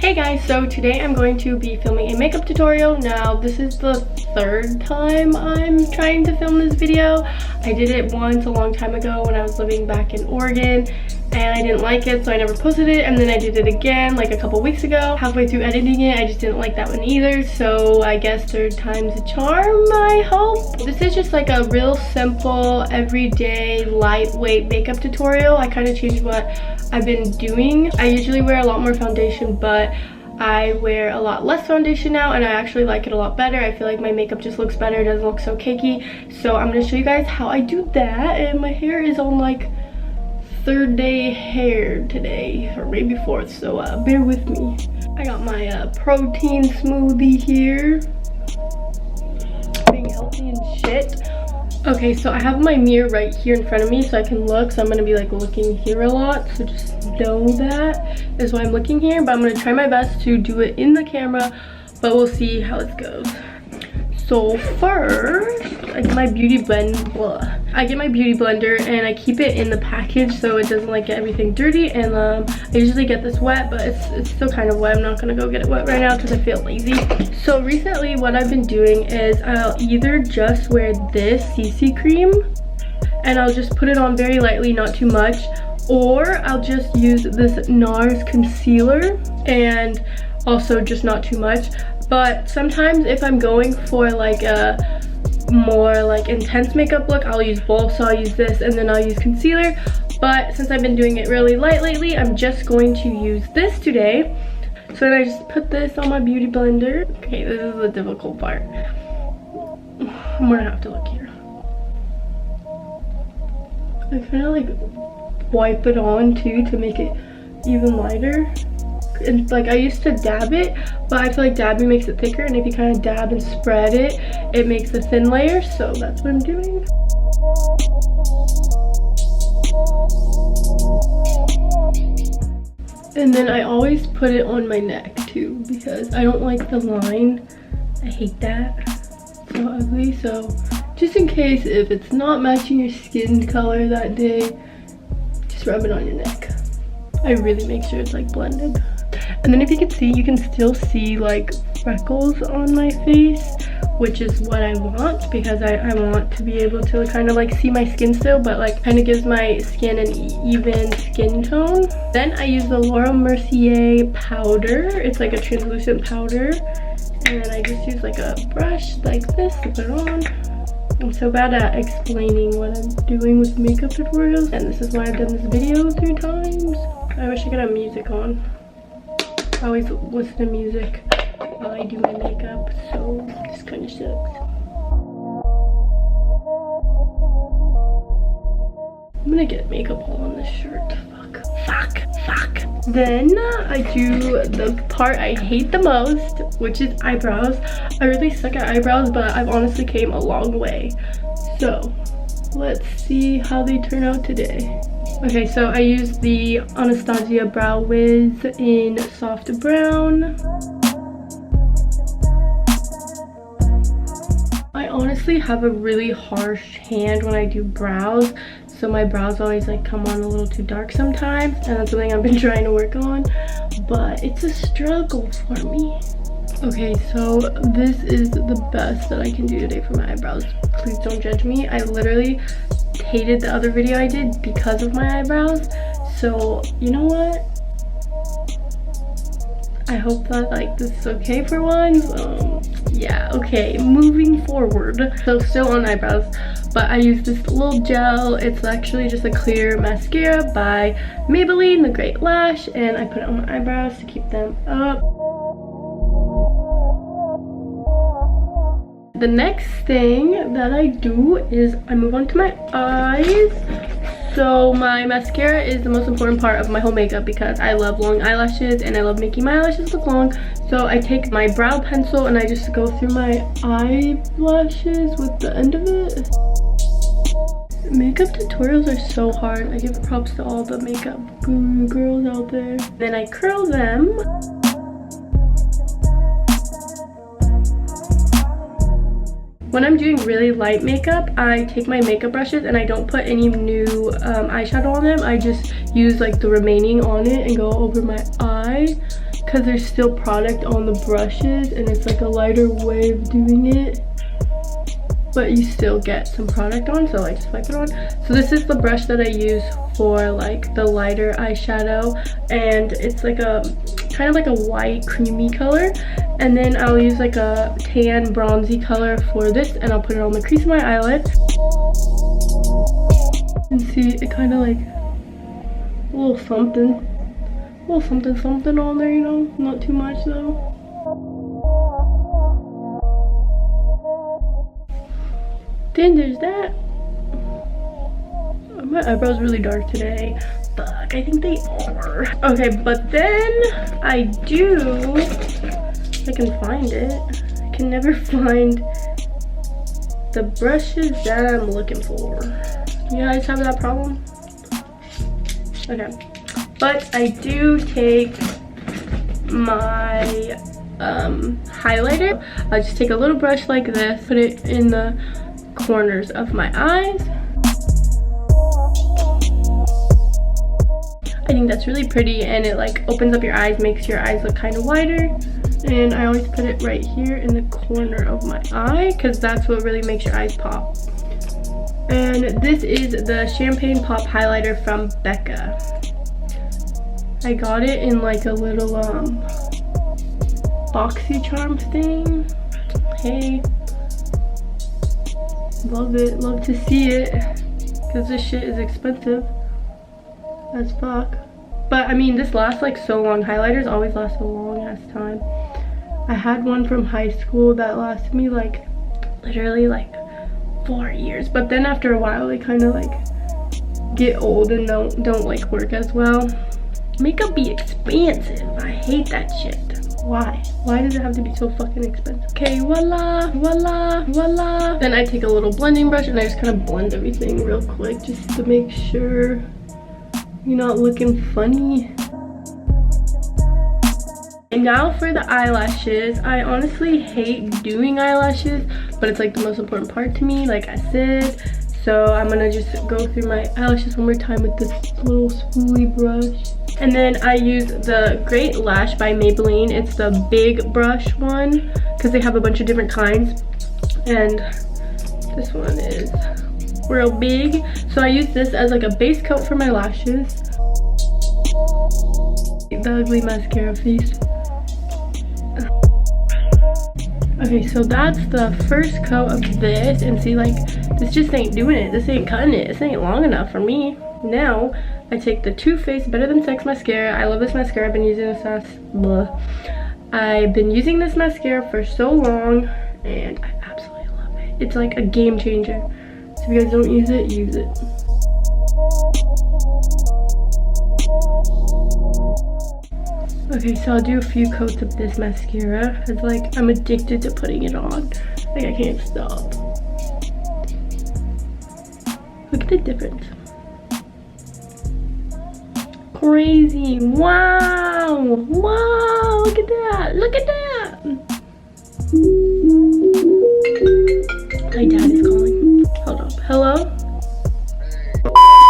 Hey guys, so today I'm going to be filming a makeup tutorial. Now this is the third time I'm trying to film this video. I did it once a long time ago when I was living back in Oregon and I didn't like it, so I never posted it, and then I did it again like a couple weeks ago. Halfway through editing it, I just didn't like that one either, so I guess third time's a charm, I hope. This is just like a real simple, everyday, lightweight makeup tutorial. I kind of changed what I've been doing. I usually wear a lot more foundation, but I wear a lot less foundation now and I actually like it a lot better. I feel like my makeup just looks better, it doesn't look so cakey. So I'm going to show you guys how I do that, and my hair is on like third day hair today, or maybe fourth, so bear with me. I got my protein smoothie here, being healthy and shit. Okay, so I have my mirror right here in front of me so I can look, so I'm gonna be like looking here a lot, so just know that is why I'm looking here. But I'm gonna try my best to do it in the camera, but we'll see how it goes. So first, I get my beauty blender and I keep it in the package so it doesn't like get everything dirty. And I usually get this wet, but it's still kind of wet. I'm not gonna go get it wet right now because I feel lazy. So recently what I've been doing is I'll either just wear this CC cream and I'll just put it on very lightly, not too much, or I'll just use this NARS concealer and also just not too much. But sometimes if I'm going for like a more like intense makeup look, I'll use both. So I'll use this and then I'll use concealer. But since I've been doing it really light lately, I'm just going to use this today. So then I just put this on my beauty blender. Okay, this is the difficult part. I'm gonna have to look here. I kind of like wipe it on too to make it even lighter. And like I used to dab it, but I feel like dabbing makes it thicker, and if you kind of dab and spread it, it makes a thin layer. So that's what I'm doing. And then I always put it on my neck too because I don't like the line. I hate that. It's so ugly. So just in case if it's not matching your skin color that day, just rub it on your neck. I really make sure it's like blended. And then if you can see, you can still see like freckles on my face, which is what I want because I want to be able to kind of like see my skin still, but like kind of gives my skin an even skin tone. Then I use the Laura Mercier powder. It's like a translucent powder. And then I just use like a brush like this to put it on. I'm so bad at explaining what I'm doing with makeup tutorials, and this is why I've done this video 3 times. I wish I could have music on. I always listen to music while I do my makeup, so this kind of sucks. I'm gonna get makeup all on this shirt. Fuck. Then I do the part I hate the most, which is eyebrows. I really suck at eyebrows, but I've honestly came a long way. So let's see how they turn out today. Okay, so I use the Anastasia Brow Wiz in soft brown. I honestly have a really harsh hand when I do brows, so my brows always like come on a little too dark sometimes, and that's something I've been trying to work on, but it's a struggle for me. Okay, so this is the best that I can do today for my eyebrows. Please don't judge me. I literally hated the other video I did because of my eyebrows, so you know what, I hope that like this is okay for once. Yeah, okay, moving forward. So still on eyebrows, but I use this little gel. It's actually just a clear mascara by Maybelline, the Great Lash, and I put it on my eyebrows to keep them up. The next thing that I do is I move on to my eyes. So my mascara is the most important part of my whole makeup because I love long eyelashes and I love making my eyelashes look long. So I take my brow pencil and I just go through my eyelashes with the end of it. Makeup tutorials are so hard. I give props to all the makeup guru girls out there. Then I curl them. When I'm doing really light makeup, I take my makeup brushes and I don't put any new eyeshadow on them. I just use like the remaining on it and go over my eye because there's still product on the brushes and it's like a lighter way of doing it, but you still get some product on, so I just wipe it on. So this is the brush that I use for like the lighter eyeshadow, and it's like a kind of like a white creamy color, and then I'll use like a tan bronzy color for this, and I'll put it on the crease of my eyelid. And see, it kind of like a little something on there, you know, not too much though. Then there's that. My eyebrows really dark today. Fuck, I think they are. Okay, but then I can find it. I can never find the brushes that I'm looking for. You guys have that problem? Okay, but I do take my highlighter. I just take a little brush like this, put it in the corners of my eyes. I think that's really pretty, and it like opens up your eyes, makes your eyes look kind of wider. And I always put it right here in the corner of my eye because that's what really makes your eyes pop. And this is the Champagne Pop highlighter from Becca. I got it in like a little BoxyCharm thing. Hey, love it, love to see it, because this shit is expensive as fuck. But I mean, this lasts like so long. Highlighters always last a long ass time. I had one from high school that lasted me like literally like 4 years, but then after a while they kind of like get old and don't like work as well. Makeup be expensive. I hate that shit. Why does it have to be so fucking expensive? Okay, voila, voila, voila. Then I take a little blending brush and I just kind of blend everything real quick just to make sure you're not looking funny. And now for the eyelashes. I honestly hate doing eyelashes, but it's like the most important part to me, like I said. So I'm gonna just go through my eyelashes one more time with this little spoolie brush. And then I use the Great Lash by Maybelline. It's the big brush one because they have a bunch of different kinds. And this one is real big. So I use this as like a base coat for my lashes. The ugly mascara face. Okay, so that's the first coat of this. And see, like, this just ain't doing it. This ain't cutting it. This ain't long enough for me. Now I take the Too Faced Better Than Sex mascara. I love this mascara. I've been using this I've been using this mascara for so long, and I absolutely love it. It's like a game changer. So if you guys don't use it, use it. Okay, so I'll do a few coats of this mascara. It's like I'm addicted to putting it on. Like I can't stop. Look at the difference. Crazy. Wow, wow, look at that, look at that. My dad is calling. Hold up. Hello.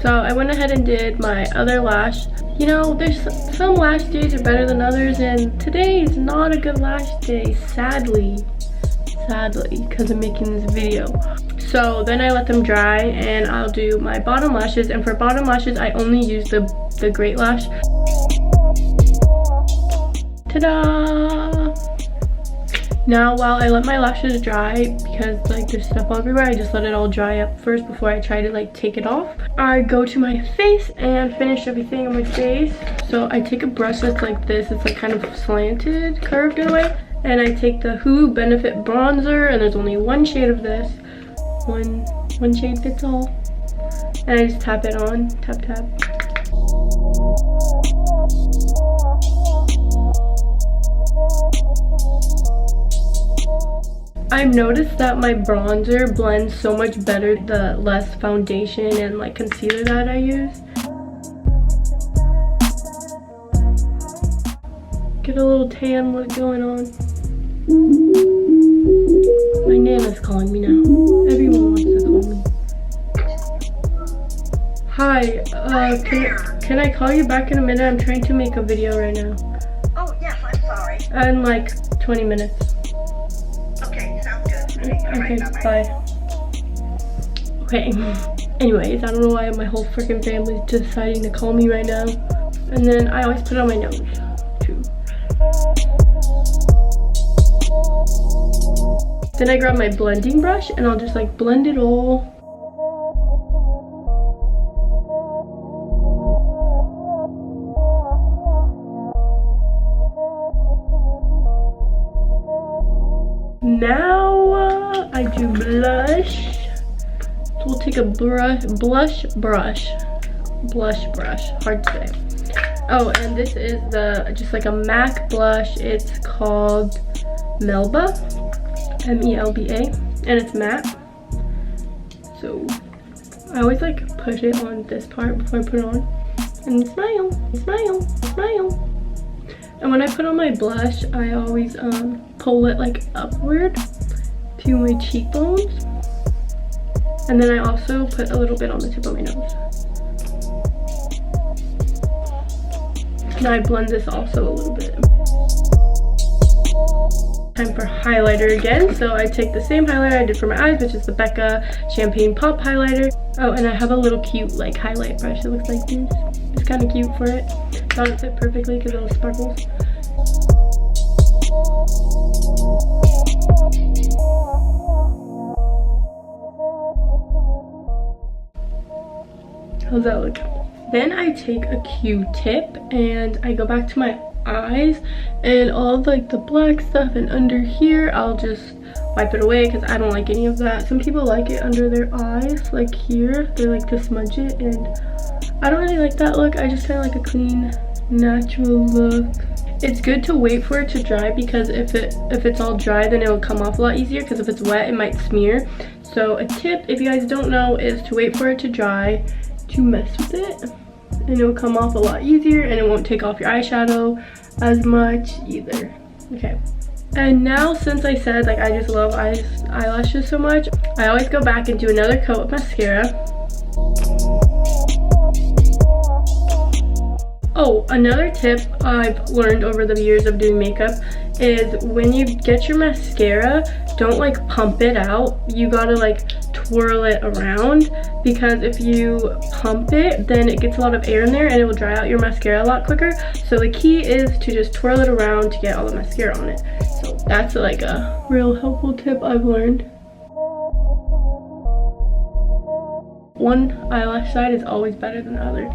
So I went ahead and did my other lash. You know, there's some lash days are better than others, and today is not a good lash day, sadly, because I'm making this video. So then I let them dry, and I'll do my bottom lashes. And for bottom lashes, I only use the Great Lash. Ta-da! Now while I let my lashes dry, because like there's stuff everywhere, I just let it all dry up first before I try to like take it off. I go to my face and finish everything on my face. So I take a brush that's like this. It's like kind of slanted, curved in a way. And I take the Hoola Benefit bronzer, and there's only one shade of this. One shade fits all. And I just tap it on, tap tap. I've noticed that my bronzer blends so much better the less foundation and like concealer that I use. Get a little tan look going on. My Nana's calling me now. Everyone wants to call me. Hi, can I call you back in a minute? I'm trying to make a video right now. Oh, yes, I'm In like 20 minutes. Okay, sounds good. Okay, bye. Okay, anyways, I don't know why my whole freaking family's deciding to call me right now. And then I always put it on my nose, too. Then I grab my blending brush and I'll just like blend it all. Now I do blush. So we'll take a blush brush, hard to say. Oh, and this is just like a MAC blush. It's called Melba, M-E-L-B-A, and it's matte. So I always like push it on this part before I put it on. And smile, smile, smile. And when I put on my blush, I always pull it like upward to my cheekbones. And then I also put a little bit on the tip of my nose. Now I blend this also a little bit. Time for highlighter again. So I take the same highlighter I did for my eyes, which is the Becca Champagne Pop highlighter. Oh, and I have a little cute like highlight brush. It looks like this. It's kind of cute for it. Doesn't fit perfectly because of those sparkles. How's that look? Then I take a Q-tip and I go back to my eyes, and all of like the black stuff and under here I'll just wipe it away because I don't like any of that. Some people like it under their eyes, like here they like to smudge it, and I don't really like that look. I just kind of like a clean, natural look. It's good to wait for it to dry because if it's all dry, then it will come off a lot easier, because if it's wet it might smear. So a tip, if you guys don't know, is to wait for it to dry to mess with it, and it will come off a lot easier, and it won't take off your eyeshadow as much either. Okay, and now since I said like I just love eyelashes so much, I always go back and do another coat of mascara. Oh, another tip I've learned over the years of doing makeup is when you get your mascara, don't like pump it out. You gotta like twirl it around, because if you pump it, then it gets a lot of air in there and it will dry out your mascara a lot quicker. So the key is to just twirl it around to get all the mascara on it. So that's like a real helpful tip I've learned. One eyelash side is always better than the other.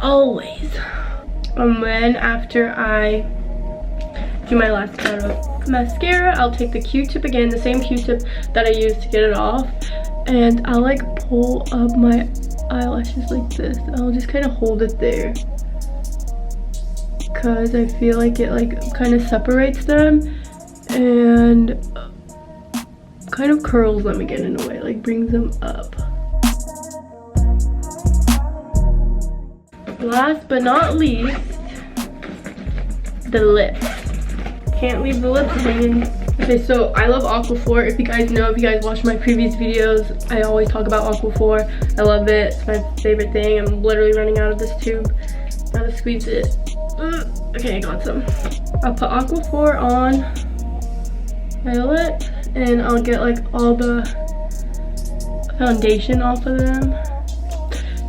Always. And then after I do my last coat of mascara, I'll take the Q-tip again, the same Q-tip that I used to get it off, and I'll like pull up my eyelashes like this. I'll just kind of hold it there because I feel like it like kind of separates them and kind of curls them again in a way, like brings them up. Last but not least, the lips. Can't leave the lips hanging. Okay, so I love Aquaphor. If you guys know, if you guys watch my previous videos, I always talk about Aquaphor. I love it. It's my favorite thing. I'm literally running out of this tube. Now to squeeze it. Okay, I got some. I'll put Aquaphor on my lips, and I'll get like all the foundation off of them.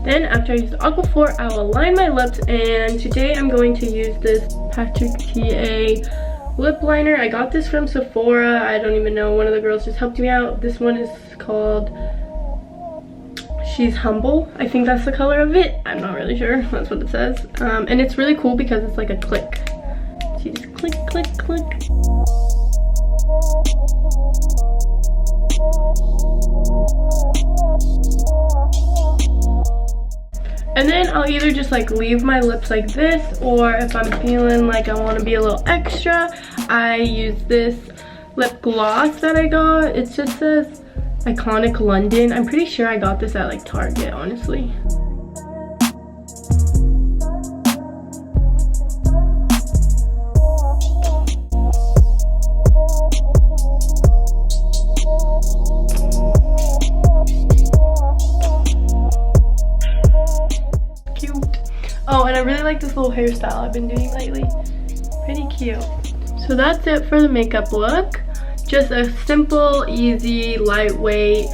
Then after I use the Aquaphor, I will align my lips, and today I'm going to use this Patrick TA lip liner. I got this from Sephora. I don't even know, one of the girls just helped me out. This one is called She's Humble. I think that's the color of it. I'm not really sure. That's what it says. And it's really cool because it's like a click. So you just click, click, click. And then I'll either just like leave my lips like this, or if I'm feeling like I want to be a little extra, I use this lip gloss that I got. It just says Iconic London. I'm pretty sure I got this at like Target, honestly. Oh, and I really like this little hairstyle I've been doing lately. Pretty cute. So that's it for the makeup look. Just a simple, easy, lightweight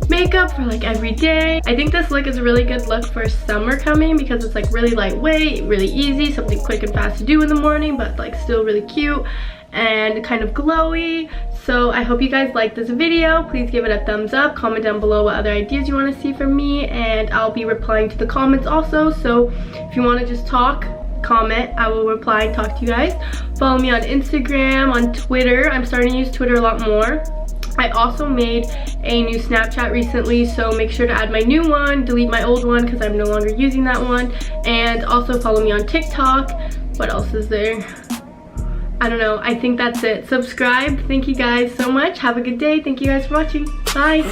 makeup for like every day. I think this look is a really good look for summer coming because it's like really lightweight, really easy, something quick and fast to do in the morning, but like still really cute and kind of glowy. So I hope you guys like this video. Please give it a thumbs up, comment down below what other ideas you want to see from me, and I'll be replying to the comments also. So if you want to just talk, comment, I will reply and talk to you guys. Follow me on Instagram, on Twitter. I'm starting to use Twitter a lot more. I also made a new Snapchat recently, so make sure to add my new one, delete my old one because I'm no longer using that one, and also follow me on TikTok. What else is there? I don't know. I think that's it. Subscribe. Thank you guys so much. Have a good day. Thank you guys for watching. Bye.